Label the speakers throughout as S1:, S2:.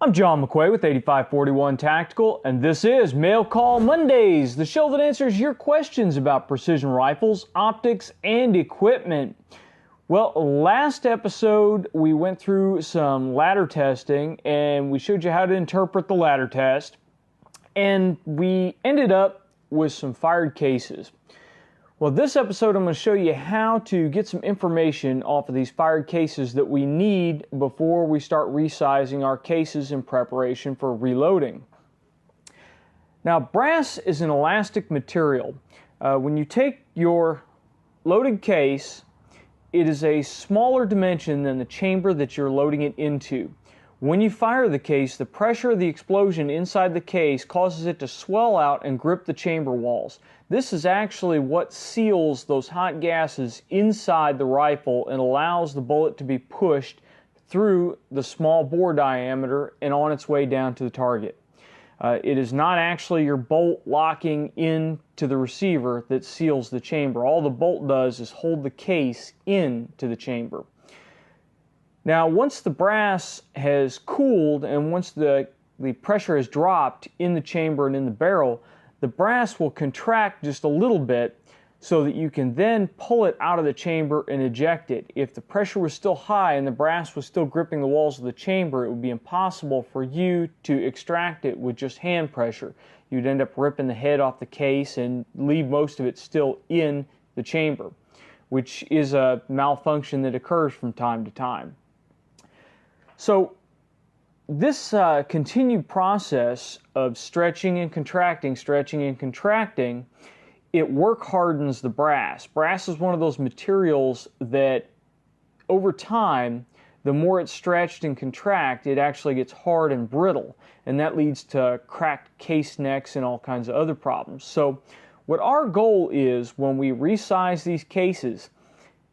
S1: I'm John McQuay with 8541 Tactical, and this is Mail Call Mondays, the show that answers your questions about precision rifles, optics, and equipment. Well, last episode we went through some ladder testing, and we showed you how to interpret the ladder test, and we ended up with some fired cases. Well, this episode I'm going to show you how to get some information off of these fired cases that we need before we start resizing our cases in preparation for reloading. Now, brass is an elastic material. When you take your loaded case, it is a smaller dimension than the chamber that you're loading it into. When you fire the case, the pressure of the explosion inside the case causes it to swell out and grip the chamber walls. This is actually what seals those hot gases inside the rifle and allows the bullet to be pushed through the small bore diameter and on its way down to the target. It is not actually your bolt locking into the receiver that seals the chamber. All the bolt does is hold the case into the chamber. Now, once the brass has cooled and once the pressure has dropped in the chamber and in the barrel, the brass will contract just a little bit so that you can then pull it out of the chamber and eject it. If the pressure was still high and the brass was still gripping the walls of the chamber, it would be impossible for you to extract it with just hand pressure. You'd end up ripping the head off the case and leave most of it still in the chamber, which is a malfunction that occurs from time to time. So this continued process of stretching and contracting, it work hardens the brass. Brass is one of those materials that over time, the more it's stretched and contract, it actually gets hard and brittle, and that leads to cracked case necks and all kinds of other problems. So what our goal is when we resize these cases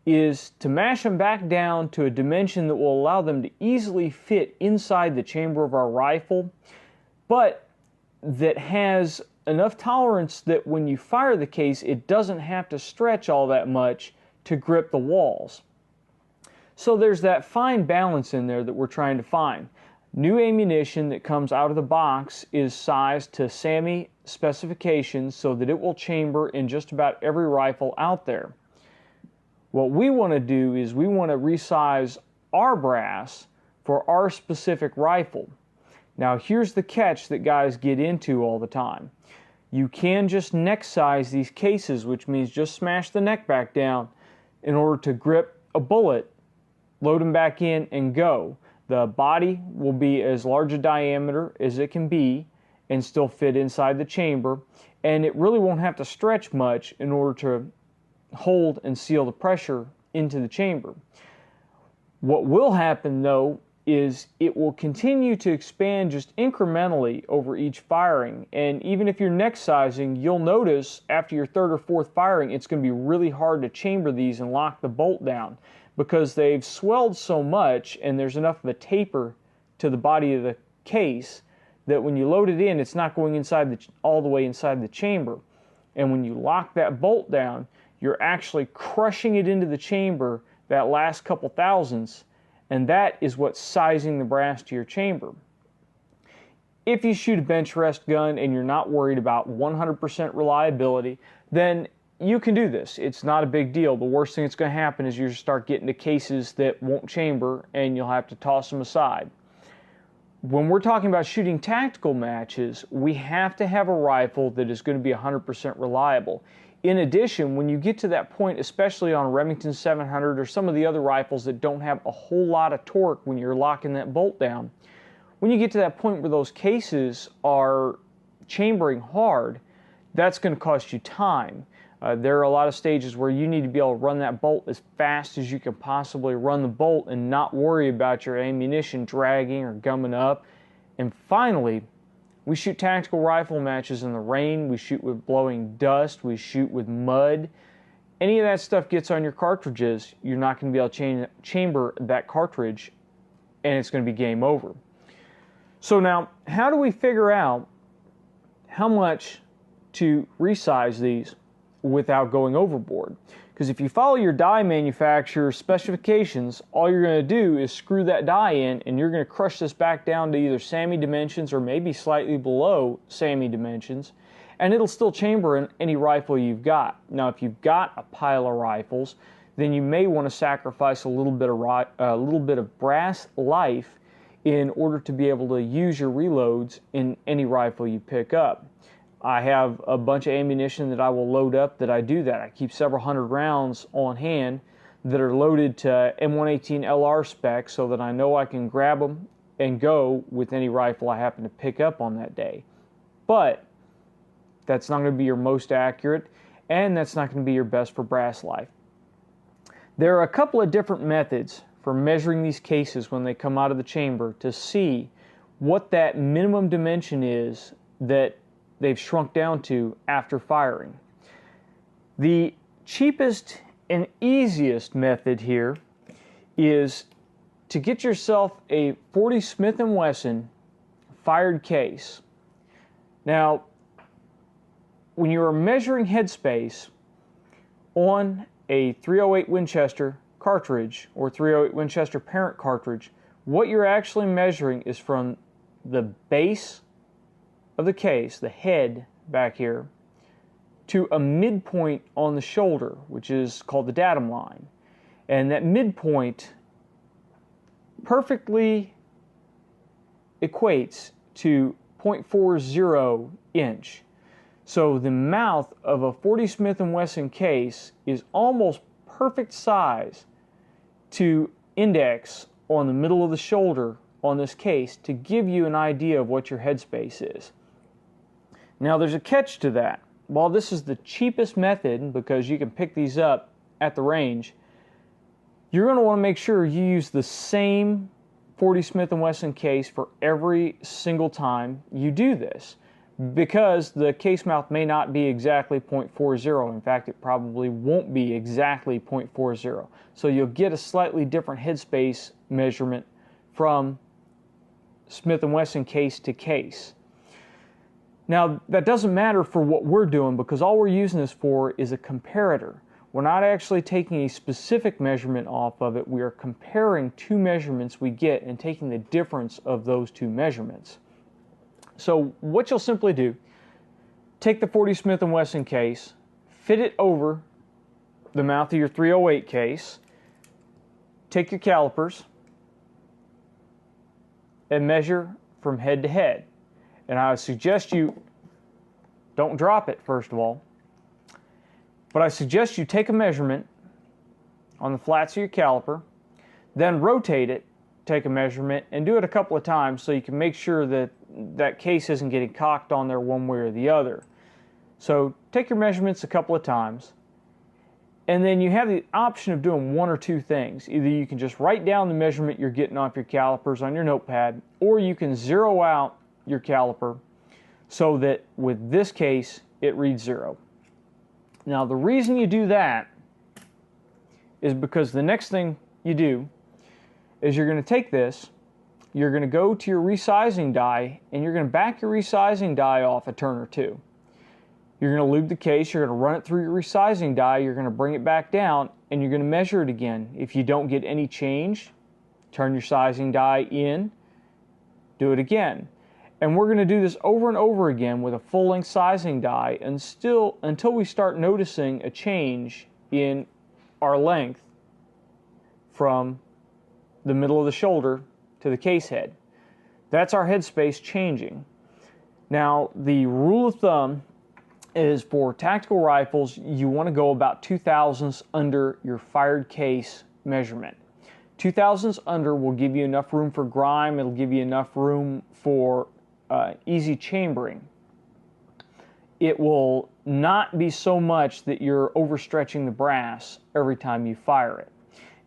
S1: is to mash them back down to a dimension that will allow them to easily fit inside the chamber of our rifle, but that has enough tolerance that when you fire the case, it doesn't have to stretch all that much to grip the walls. So there's that fine balance in there that we're trying to find. New ammunition that comes out of the box is sized to SAMI specifications so that it will chamber in just about every rifle out there. What we want to do is we want to resize our brass for our specific rifle. Now, here's the catch that guys get into all the time. You can just neck size these cases, which means just smash the neck back down in order to grip a bullet, load them back in, and go. The body will be as large a diameter as it can be and still fit inside the chamber, and it really won't have to stretch much in order to hold and seal the pressure into the chamber. What will happen though is it will continue to expand just incrementally over each firing, and even if you're neck sizing, you'll notice after your third or fourth firing it's going to be really hard to chamber these and lock the bolt down because they've swelled so much and there's enough of a taper to the body of the case that when you load it in, it's not going inside all the way inside the chamber, and when you lock that bolt down, you're actually crushing it into the chamber that last couple thousandths, and that is what's sizing the brass to your chamber. If you shoot a bench rest gun and you're not worried about 100% reliability, then you can do this. It's not a big deal. The worst thing that's going to happen is you start getting to cases that won't chamber and you'll have to toss them aside. When we're talking about shooting tactical matches, we have to have a rifle that is going to be 100% reliable. In addition, when you get to that point, especially on a Remington 700 or some of the other rifles that don't have a whole lot of torque when you're locking that bolt down, when you get to that point where those cases are chambering hard, that's going to cost you time. There are a lot of stages where you need to be able to run that bolt as fast as you can possibly run the bolt and not worry about your ammunition dragging or gumming up. And finally, we shoot tactical rifle matches in the rain, we shoot with blowing dust, we shoot with mud. Any of that stuff gets on your cartridges, you're not going to be able to chamber that cartridge, and it's going to be game over. So now, how do we figure out how much to resize these without going overboard? Because if you follow your die manufacturer's specifications, all you're going to do is screw that die in, and you're going to crush this back down to either SAMI dimensions or maybe slightly below SAMI dimensions, and it'll still chamber in any rifle you've got. Now, if you've got a pile of rifles, then you may want to sacrifice a little bit of brass life in order to be able to use your reloads in any rifle you pick up. I have a bunch of ammunition that I will load up that I do that. I keep several hundred rounds on hand that are loaded to M118 LR specs so that I know I can grab them and go with any rifle I happen to pick up on that day. But that's not going to be your most accurate, and that's not going to be your best for brass life. There are a couple of different methods for measuring these cases when they come out of the chamber to see what that minimum dimension is that they've shrunk down to after firing. The cheapest and easiest method here is to get yourself a 40 Smith & Wesson fired case. Now, when you are measuring headspace on a 308 Winchester cartridge or 308 Winchester parent cartridge, what you're actually measuring is from the base of the case, the head back here, to a midpoint on the shoulder, which is called the datum line. And that midpoint perfectly equates to 0.40 inch. So the mouth of a 40 Smith & Wesson case is almost perfect size to index on the middle of the shoulder on this case to give you an idea of what your headspace is. Now there's a catch to that. While this is the cheapest method because you can pick these up at the range, you're going to want to make sure you use the same 40 Smith & Wesson case for every single time you do this, because the case mouth may not be exactly 0.40. In fact, it probably won't be exactly 0.40. So you'll get a slightly different headspace measurement from Smith & Wesson case to case. Now, that doesn't matter for what we're doing because all we're using this for is a comparator. We're not actually taking a specific measurement off of it. We are comparing two measurements we get and taking the difference of those two measurements. So what you'll simply do, take the 40 Smith & Wesson case, fit it over the mouth of your 308 case, take your calipers, and measure from head to head. And I would suggest you don't drop it, first of all, but I suggest you take a measurement on the flats of your caliper, then rotate it, take a measurement, and do it a couple of times so you can make sure that that case isn't getting cocked on there one way or the other. So take your measurements a couple of times, and then you have the option of doing one or two things. Either you can just write down the measurement you're getting off your calipers on your notepad, or you can zero out your caliper so that with this case it reads 0. Now the reason you do that is because the next thing you do is you're going to take this, you're going to go to your resizing die, and you're going to back your resizing die off a turn or two. You're going to lube the case, you're going to run it through your resizing die, you're going to bring it back down, and you're going to measure it again. If you don't get any change, turn your sizing die in, do it again. And we're going to do this over and over again with a full-length sizing die until we start noticing a change in our length from the middle of the shoulder to the case head. That's our headspace changing. Now, the rule of thumb is for tactical rifles, you want to go about 2/1000ths under your fired case measurement. 2/1000ths under will give you enough room for grime, it'll give you enough room for easy chambering. It will not be so much that you're overstretching the brass every time you fire it.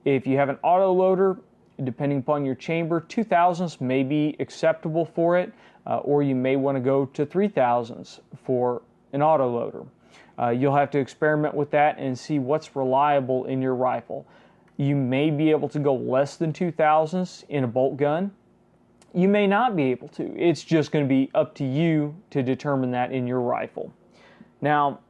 S1: If you have an auto loader, depending upon your chamber, 2/1000ths may be acceptable for it, or you may want to go to 3/1000ths for an auto loader. You'll have to experiment with that and see what's reliable in your rifle. You may be able to go less than 2/1000ths in a bolt gun. You may not be able to. It's just going to be up to you to determine that in your rifle. Now,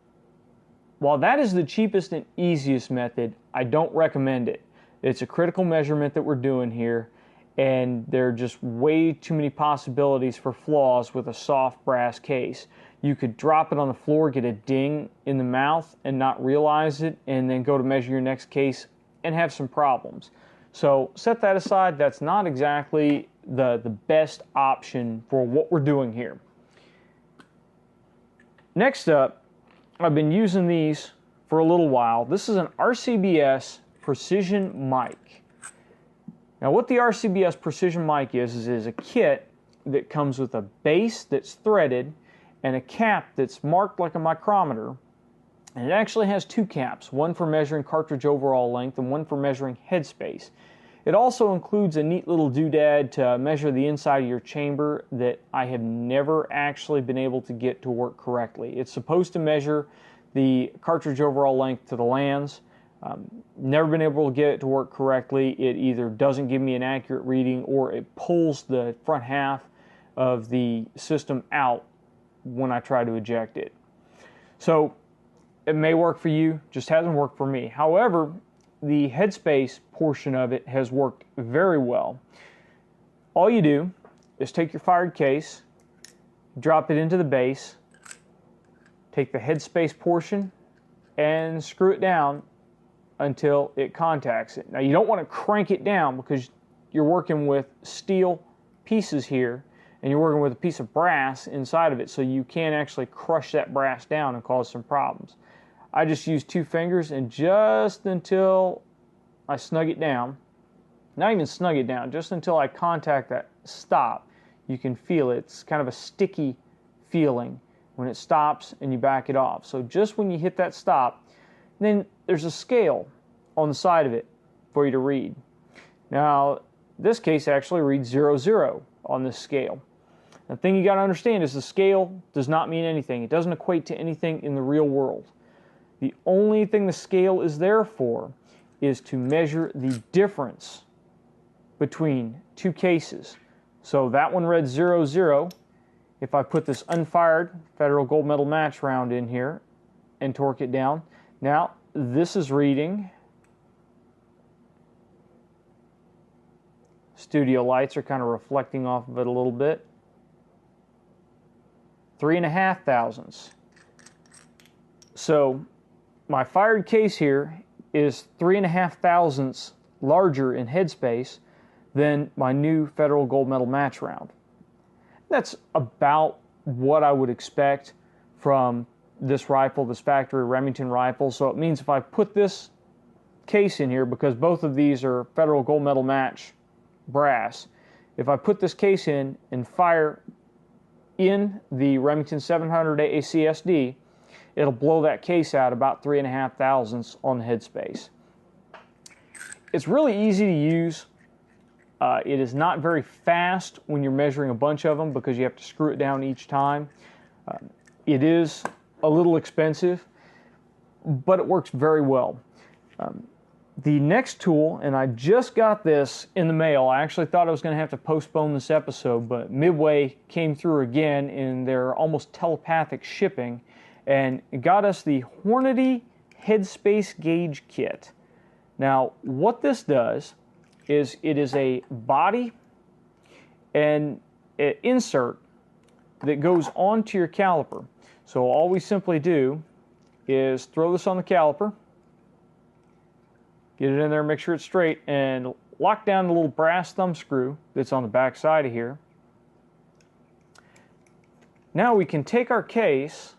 S1: While that is the cheapest and easiest method, I don't recommend it. It's a critical measurement that we're doing here, and there are just way too many possibilities for flaws with a soft brass case. You could drop it on the floor, get a ding in the mouth and not realize it, and then go to measure your next case and have some problems. So set that aside. That's not exactly the best option for what we're doing here. Next up, I've been using these for a little while. This is an RCBS precision mic. Now what the RCBS precision mic is a kit that comes with a base that's threaded and a cap that's marked like a micrometer. And it actually has two caps, one for measuring cartridge overall length and one for measuring headspace. It also includes a neat little doodad to measure the inside of your chamber that I have never actually been able to get to work correctly. It's supposed to measure the cartridge overall length to the lands. Never been able to get it to work correctly. It either doesn't give me an accurate reading or it pulls the front half of the system out when I try to eject it. So it may work for you, just hasn't worked for me. However, the headspace portion of it has worked very well. All you do is take your fired case, drop it into the base, take the headspace portion and screw it down until it contacts it. Now you don't want to crank it down because you're working with steel pieces here and you're working with a piece of brass inside of it, so you can actually crush that brass down and cause some problems. I just use two fingers and just until I snug it down, not even snug it down, just until I contact that stop. You can feel it. It's kind of a sticky feeling when it stops and you back it off. So just when you hit that stop, then there's a scale on the side of it for you to read. Now, this case actually reads 00 on this scale. The thing you got to understand is the scale does not mean anything. It doesn't equate to anything in the real world. The only thing the scale is there for is to measure the difference between two cases. So that one read 00. If I put this unfired Federal Gold Medal match round in here and torque it down, now this is reading. Studio lights are kind of reflecting off of it a little bit. 3.5 thousandths. So my fired case here is 3.5 thousandths larger in headspace than my new Federal Gold Medal match round. That's about what I would expect from this rifle, this factory Remington rifle. So it means if I put this case in here, because both of these are Federal Gold Medal match brass, if I put this case in and fire in the Remington 700 AACSD, it'll blow that case out about 3.5 thousandths on the headspace. It's really easy to use. It is not very fast when you're measuring a bunch of them because you have to screw it down each time. It is a little expensive, but it works very well. The next tool, and I just got this in the mail. I actually thought I was going to have to postpone this episode, but Midway came through again in their almost telepathic shipping and got us the Hornady Headspace Gauge Kit. Now, what this does is it is a body and an insert that goes onto your caliper. So all we simply do is throw this on the caliper, get it in there, make sure it's straight, and lock down the little brass thumb screw that's on the back side of here. Now we can take our case,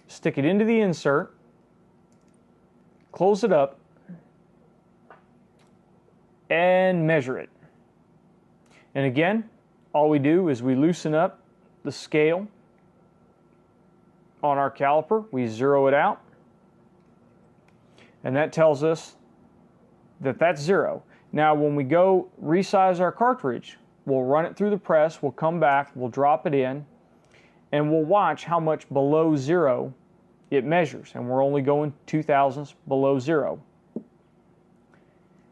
S1: stick it into the insert, close it up, and measure it. And again, all we do is we loosen up the scale on our caliper, we zero it out, and that tells us that that's 0. Now when we go resize our cartridge, we'll run it through the press, we'll come back, we'll drop it in, and we'll watch how much below 0 it measures, and we're only going 2 thousandths below 0.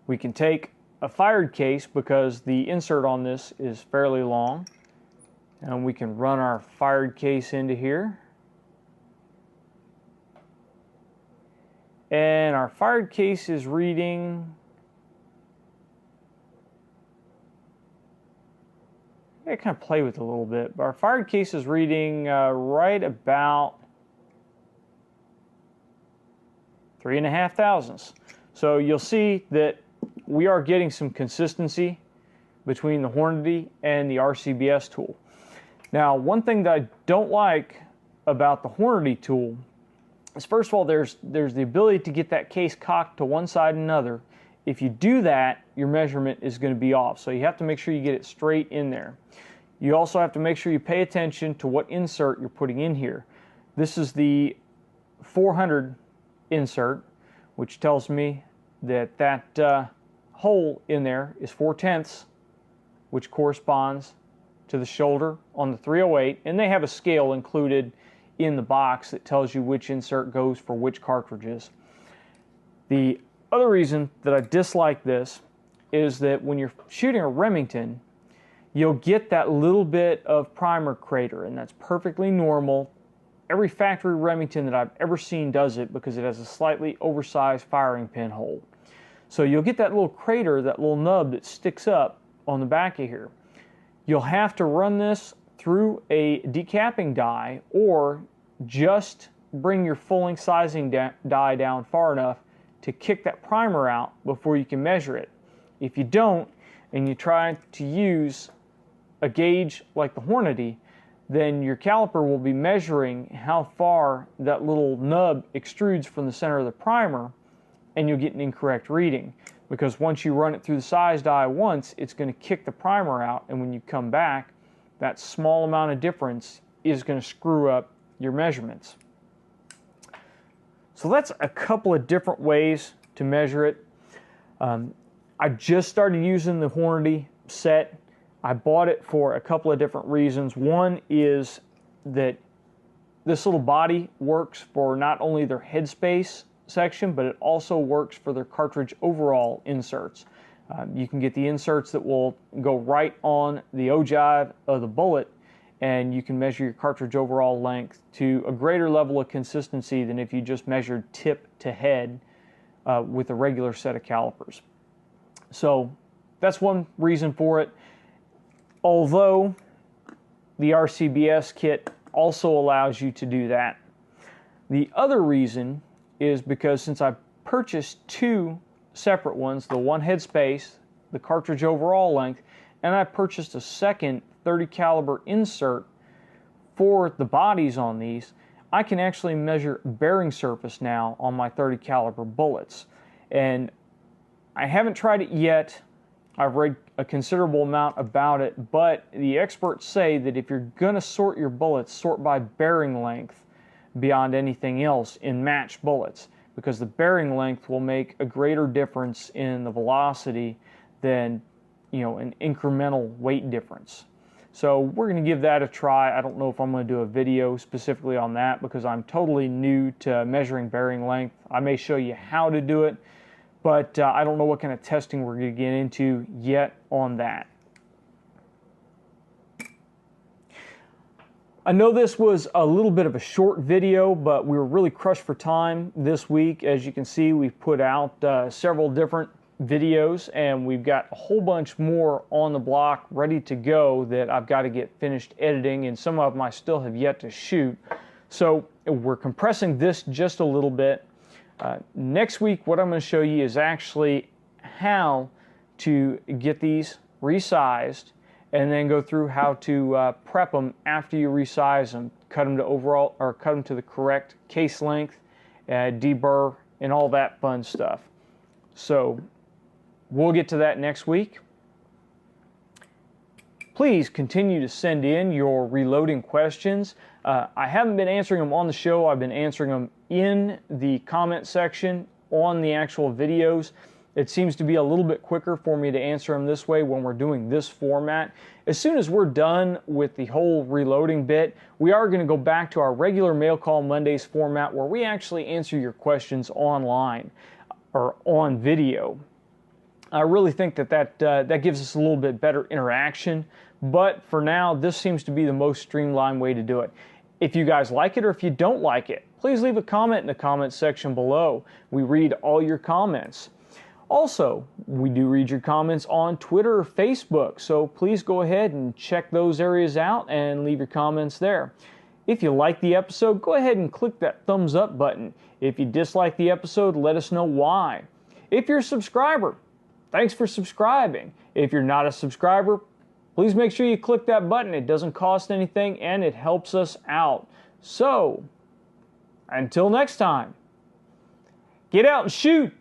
S1: We can take a fired case because the insert on this is fairly long, and we can run our fired case into here. And our fired case is reading, I kind of play with it a little bit, but our fired case is reading right about 3.5 thousandths. So you'll see that we are getting some consistency between the Hornady and the RCBS tool. Now, one thing that I don't like about the Hornady tool is, first of all, there's the ability to get that case cocked to one side and another. If you do that, your measurement is going to be off. So you have to make sure you get it straight in there. You also have to make sure you pay attention to what insert you're putting in here. This is the 400 insert, which tells me that that hole in there is 4/10, which corresponds to the shoulder on the 308, and they have a scale included in the box that tells you which insert goes for which cartridges. The other reason that I dislike this is that when you're shooting a Remington, you'll get that little bit of primer crater, and that's perfectly normal. Every factory Remington that I've ever seen does it because it has a slightly oversized firing pin hole. So you'll get that little crater, that little nub that sticks up on the back of here. You'll have to run this through a decapping die, or just bring your full-length sizing die down far enough to kick that primer out before you can measure it. If you don't, and you try to use a gauge like the Hornady, then your caliper will be measuring how far that little nub extrudes from the center of the primer, and you'll get an incorrect reading. Because once you run it through the size die once, it's going to kick the primer out, and when you come back, that small amount of difference is going to screw up your measurements. So that's a couple of different ways to measure it. I just started using the Hornady set. I bought it for a couple of different reasons. One is that this little body works for not only their headspace section, but it also works for their cartridge overall inserts. You can get the inserts that will go right on the ogive of the bullet, and you can measure your cartridge overall length to a greater level of consistency than if you just measured tip to head with a regular set of calipers. So that's one reason for it. Although the RCBS kit also allows you to do that. The other reason is because since I purchased two separate ones, the one headspace, the cartridge overall length, and I purchased a second 30 caliber insert for the bodies on these, I can actually measure bearing surface now on my 30 caliber bullets. And I haven't tried it yet. I've read a considerable amount about it, but the experts say that if you're going to sort your bullets, sort by bearing length beyond anything else in matched bullets, because the bearing length will make a greater difference in the velocity than, an incremental weight difference. So we're going to give that a try. I don't know if I'm going to do a video specifically on that because I'm totally new to measuring bearing length. I may show you how to do it, but I don't know what kind of testing we're going to get into yet on that. I know this was a little bit of a short video, but we were really crushed for time this week. As you can see, we've put out several different videos, and we've got a whole bunch more on the block ready to go that I've got to get finished editing, and some of them I still have yet to shoot. So we're compressing this just a little bit. Next week, what I'm going to show you is actually how to get these resized, and then go through how to prep them after you resize them, cut them to overall, or cut them to the correct case length, deburr, and all that fun stuff. So we'll get to that next week. Please continue to send in your reloading questions. I haven't been answering them on the show. I've been answering them in the comment section on the actual videos. It seems to be a little bit quicker for me to answer them this way when we're doing this format. As soon as we're done with the whole reloading bit, we are going to go back to our regular Mail Call Mondays format where we actually answer your questions online or on video. I really think that gives us a little bit better interaction, but for now, this seems to be the most streamlined way to do it. If you guys like it or if you don't like it, please leave a comment in the comment section below. We read all your comments. Also, we do read your comments on Twitter or Facebook, so please go ahead and check those areas out and leave your comments there. If you like the episode, go ahead and click that thumbs up button. If you dislike the episode, let us know why. If you're a subscriber, thanks for subscribing. If you're not a subscriber, please make sure you click that button. It doesn't cost anything and it helps us out. So, until next time, get out and shoot!